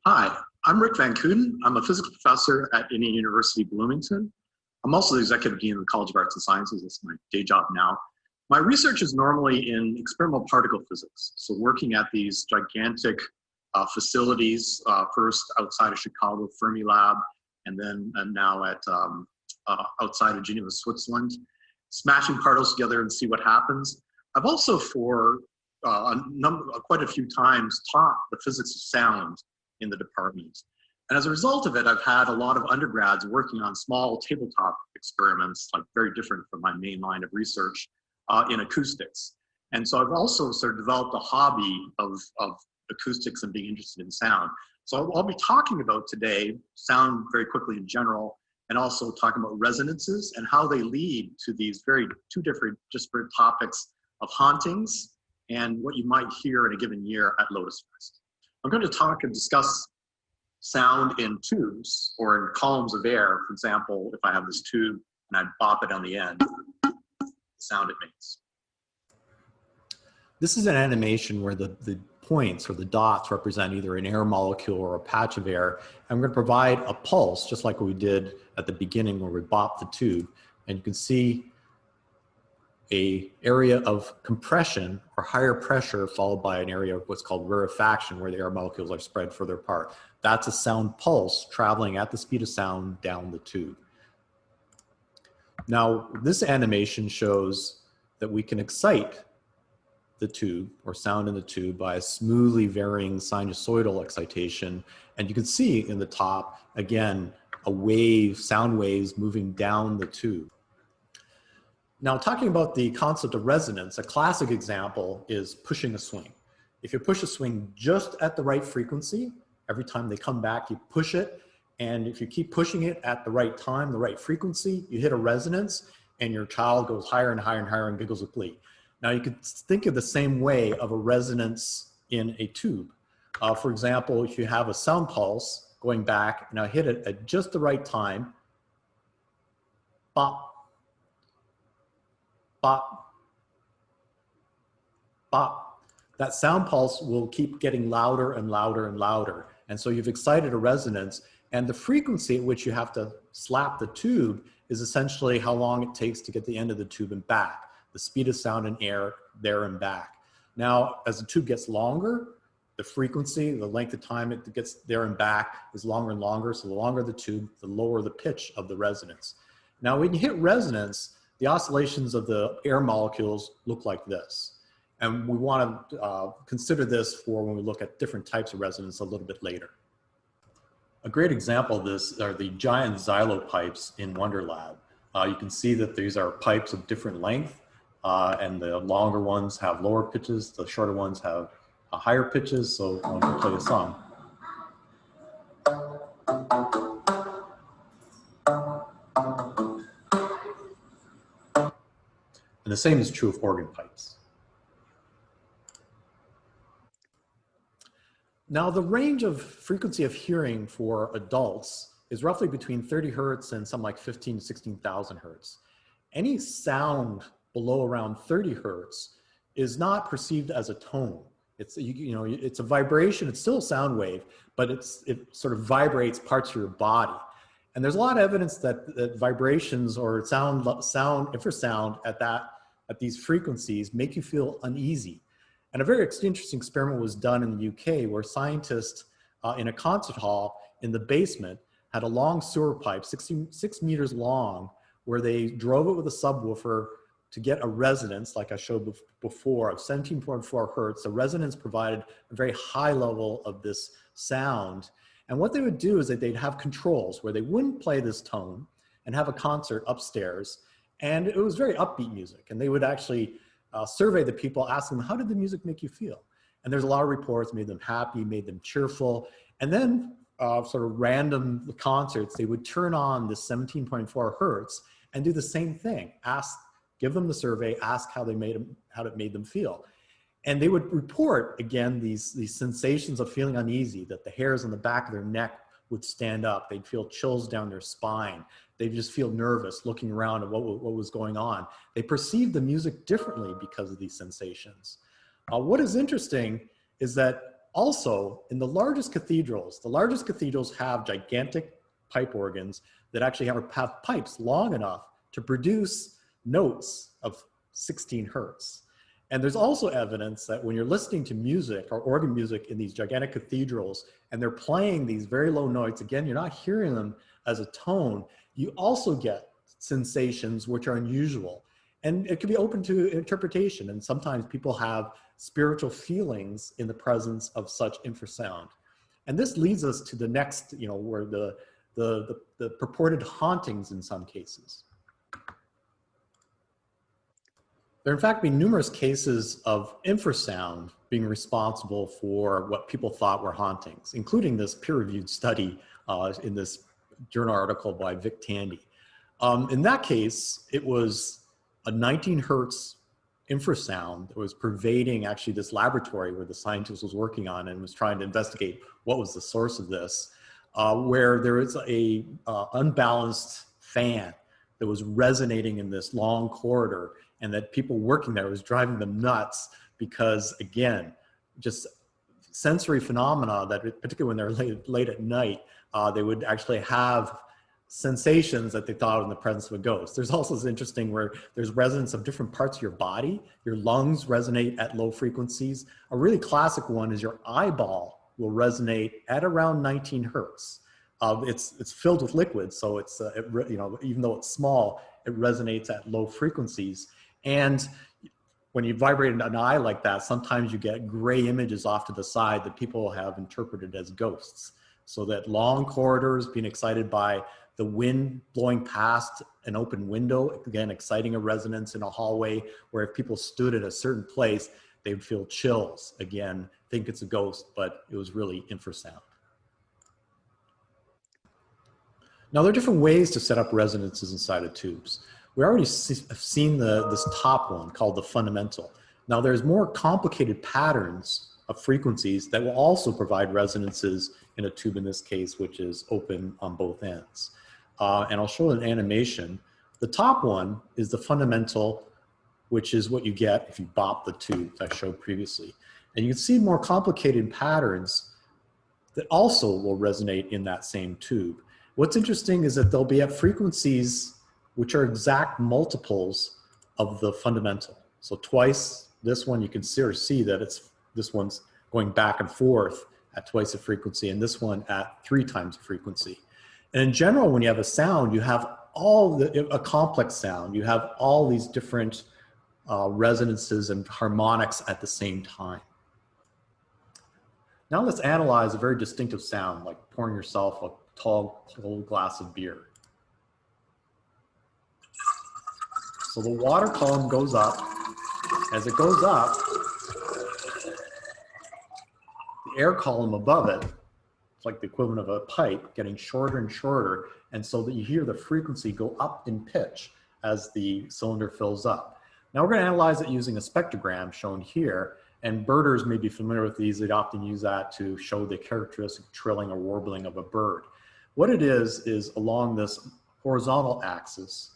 Hi, I'm Rick Van Kooten. I'm a physics professor at Indiana University Bloomington. I'm also the executive dean of the College of Arts and Sciences. That's my day job now. My research is normally in experimental particle physics, so working at these gigantic facilities, first outside of Chicago, Fermilab, and now at outside of Geneva, Switzerland, smashing particles together and see what happens. I've also for quite a few times taught the physics of sound in the department. And as a result of it, I've had a lot of undergrads working on small tabletop experiments, like very different from my main line of research, in acoustics. And so I've also sort of developed a hobby of acoustics and being interested in sound. So I'll be talking about today sound very quickly in general, and also talking about resonances and how they lead to these two different disparate topics of hauntings and what you might hear in a given year at Lotus Fest. I'm going to talk and discuss sound in tubes or in columns of air. For example, if I have this tube and I bop it on the end, the sound it makes. This is an animation where the points or the dots represent either an air molecule or a patch of air. And we're going to provide a pulse, just like we did at the beginning where we bopped the tube. And you can see an area of compression or higher pressure followed by an area of what's called rarefaction, where the air molecules are spread further apart. That's a sound pulse traveling at the speed of sound down the tube. Now, this animation shows that we can excite the tube or sound in the tube by a smoothly varying sinusoidal excitation. And you can see in the top, again, a wave, sound waves moving down the tube. Now, talking about the concept of resonance, a classic example is pushing a swing. If you push a swing just at the right frequency, every time they come back, you push it. And if you keep pushing it at the right time, the right frequency, you hit a resonance and your child goes higher and higher and higher and giggles with glee. Now, you could think of the same way of a resonance in a tube. For example, if you have a sound pulse going back, and I hit it at just the right time, bop, bop, bop. That sound pulse will keep getting louder and louder and louder. And so you've excited a resonance, and the frequency at which you have to slap the tube is essentially how long it takes to get the end of the tube and back, the speed of sound in air there and back. Now, as the tube gets longer, the frequency, the length of time it gets there and back is longer and longer. So the longer the tube, the lower the pitch of the resonance. Now, when you hit resonance, the oscillations of the air molecules look like this. And we want to consider this for when we look at different types of resonance a little bit later. A great example of this are the giant Xylo-Pipes in WonderLab. You can see that these are pipes of different length, and the longer ones have lower pitches, the shorter ones have higher pitches. So I'm going to play a song. And the same is true of organ pipes. Now, the range of frequency of hearing for adults is roughly between 30 hertz and some like 15 to 16,000 hertz. Any sound below around 30 hertz is not perceived as a tone. It's, it's a vibration, it's still a sound wave, but it sort of vibrates parts of your body. And there's a lot of evidence that vibrations or infrasound at these frequencies make you feel uneasy. And a very interesting experiment was done in the UK where scientists in a concert hall in the basement had a long sewer pipe, 6 meters long, where they drove it with a subwoofer to get a resonance, like I showed before, of 17.4 hertz. The resonance provided a very high level of this sound. And what they would do is that they'd have controls where they wouldn't play this tone and have a concert upstairs. And it was very upbeat music. And they would actually survey the people, ask them, how did the music make you feel? And there's a lot of reports, made them happy, made them cheerful. And then sort of random concerts, they would turn on this 17.4 hertz and do the same thing. Give them the survey, ask how it made them feel. And they would report, again, these sensations of feeling uneasy, that the hairs on the back of their neck would stand up. They'd feel chills down their spine. They'd just feel nervous looking around at what was going on. They perceived the music differently because of these sensations. What is interesting is that Also, in the largest cathedrals have gigantic pipe organs that actually have pipes long enough to produce notes of 16 hertz. And there's also evidence that when you're listening to music or organ music in these gigantic cathedrals and they're playing these very low notes, again, you're not hearing them as a tone, you also get sensations which are unusual. And it can be open to interpretation. And sometimes people have spiritual feelings in the presence of such infrasound. And this leads us to the next, where the purported hauntings in some cases. There have in fact been numerous cases of infrasound being responsible for what people thought were hauntings, including this peer-reviewed study in this journal article by Vic Tandy. In that case, it was a 19 hertz infrasound that was pervading actually this laboratory where the scientist was working on and was trying to investigate what was the source of this, where there was a unbalanced fan that was resonating in this long corridor, and that people working there was driving them nuts because, again, just sensory phenomena that, particularly when they're late at night, they would actually have sensations that they thought were in the presence of a ghost. There's also this interesting where there's resonance of different parts of your body. Your lungs resonate at low frequencies. A really classic one is your eyeball will resonate at around 19 hertz. It's filled with liquid, so it's even though it's small, it resonates at low frequencies. And when you vibrate an eye like that, sometimes you get gray images off to the side that people have interpreted as ghosts. So that long corridors being excited by the wind blowing past an open window, again, exciting a resonance in a hallway, where if people stood at a certain place, they would feel chills. Again, think it's a ghost, but it was really infrasound. Now, there are different ways to set up resonances inside of tubes. We already have seen this top one called the fundamental. Now, there's more complicated patterns of frequencies that will also provide resonances in a tube in this case, which is open on both ends. And I'll show an animation. The top one is the fundamental, which is what you get if you bop the tube that I showed previously. And you can see more complicated patterns that also will resonate in that same tube. What's interesting is that they'll be at frequencies which are exact multiples of the fundamental. So twice this one, you can see that this one's going back and forth at twice the frequency, and this one at 3 times the frequency. And in general, when you have a sound, you have a complex sound. You have all these different resonances and harmonics at the same time. Now let's analyze a very distinctive sound, like pouring yourself a tall, cold glass of beer. So the water column goes up. As it goes up, the air column above it, it's like the equivalent of a pipe, getting shorter and shorter, and so that you hear the frequency go up in pitch as the cylinder fills up. Now we're going to analyze it using a spectrogram shown here, and birders may be familiar with these. They often use that to show the characteristic trilling or warbling of a bird. What it is along this horizontal axis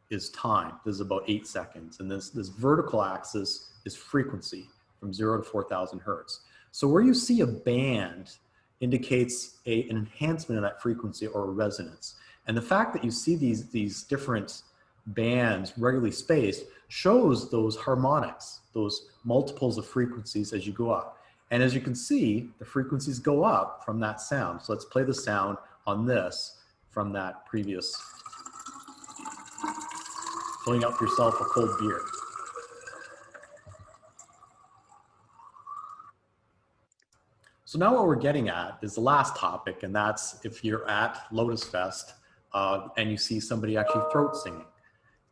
is time. This is about 8 seconds. And this vertical axis is frequency from 0 to 4,000 hertz. So where you see a band indicates an enhancement of that frequency or a resonance. And the fact that you see these different bands regularly spaced shows those harmonics, those multiples of frequencies as you go up. And as you can see, the frequencies go up from that sound. So let's play the sound on this from that previous filling up yourself a cold beer. So now what we're getting at is the last topic, and that's if you're at Lotus Fest and you see somebody actually throat singing.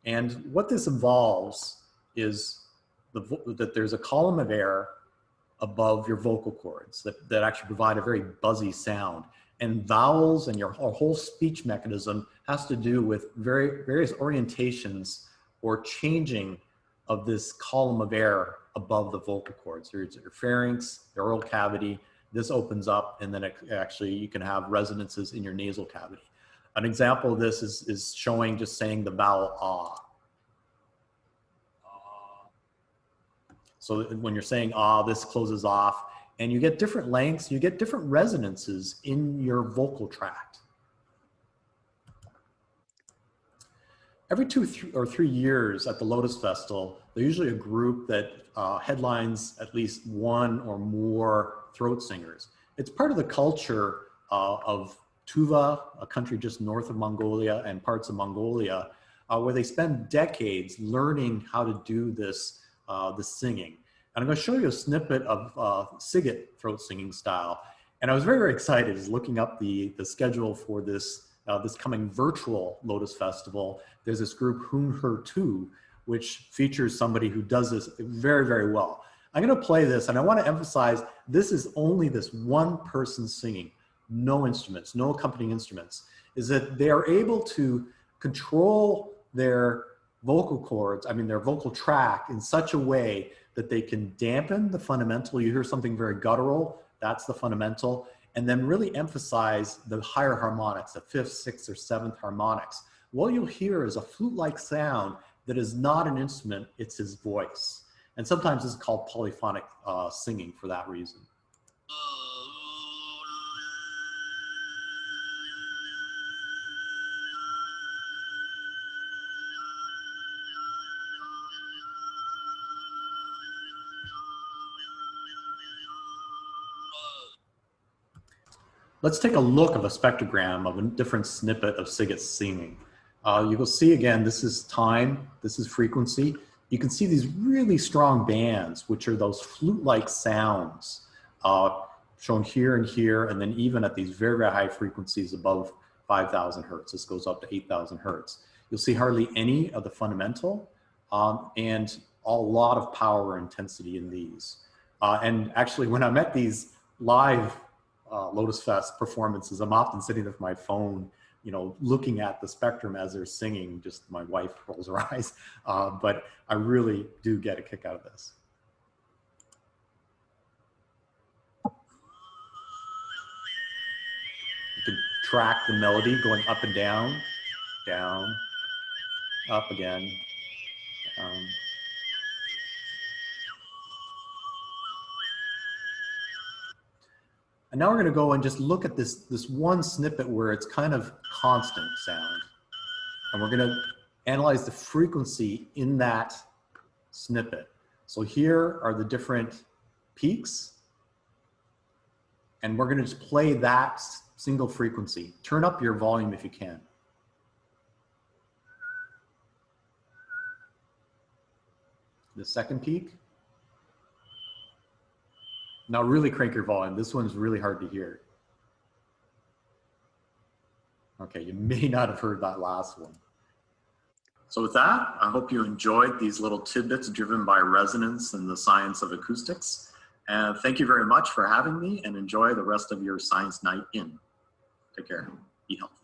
And what this involves is that there's a column of air above your vocal cords that actually provide a very buzzy sound. And vowels and your whole speech mechanism has to do with various orientations or changing of this column of air above the vocal cords. There's your pharynx, the oral cavity. This opens up, and then you can have resonances in your nasal cavity. An example of this is showing just saying the vowel ah. So when you're saying ah, this closes off, And you get different lengths, you get different resonances in your vocal tract. Every 2 or 3 years at the Lotus Festival, there's usually a group that headlines at least one or more throat singers. It's part of the culture of Tuva, a country just north of Mongolia, and parts of Mongolia, where they spend decades learning how to do this, this singing. And I'm going to show you a snippet of Sigit throat singing style. And I was very, very excited as looking up the schedule for this, this coming virtual Lotus Festival. There's this group Hun-Her-Tu, which features somebody who does this very, very well. I'm going to play this, and I want to emphasize this is only this one person singing, no instruments, no accompanying instruments, is that they are able to control their vocal cords, I mean their vocal tract in such a way that they can dampen the fundamental. You hear something very guttural, that's the fundamental, and then really emphasize the higher harmonics, the 5th, 6th, or 7th harmonics. What you'll hear is a flute-like sound that is not an instrument, it's his voice. And sometimes it's called polyphonic singing for that reason. Let's take a look of a spectrogram of a different snippet of Sigit's singing. You will see again, this is time, this is frequency. You can see these really strong bands, which are those flute-like sounds shown here and here, and then even at these very, very high frequencies above 5,000 hertz. This goes up to 8,000 hertz. You'll see hardly any of the fundamental and a lot of power or intensity in these. And actually, when I'm at these live Lotus Fest performances, I'm often sitting with my phone, you know, looking at the spectrum as they're singing. Just my wife rolls her eyes, but I really do get a kick out of this. You can track the melody going up and down, down, up again. And now we're going to go and just look at this one snippet where it's kind of constant sound. And we're going to analyze the frequency in that snippet. So here are the different peaks. And we're going to just play that single frequency. Turn up your volume if you can. The second peak. Now really crank your volume. This one's really hard to hear. Okay, you may not have heard that last one. So with that, I hope you enjoyed these little tidbits driven by resonance and the science of acoustics. And thank you very much for having me, and enjoy the rest of your science night in. Take care. Be healthy.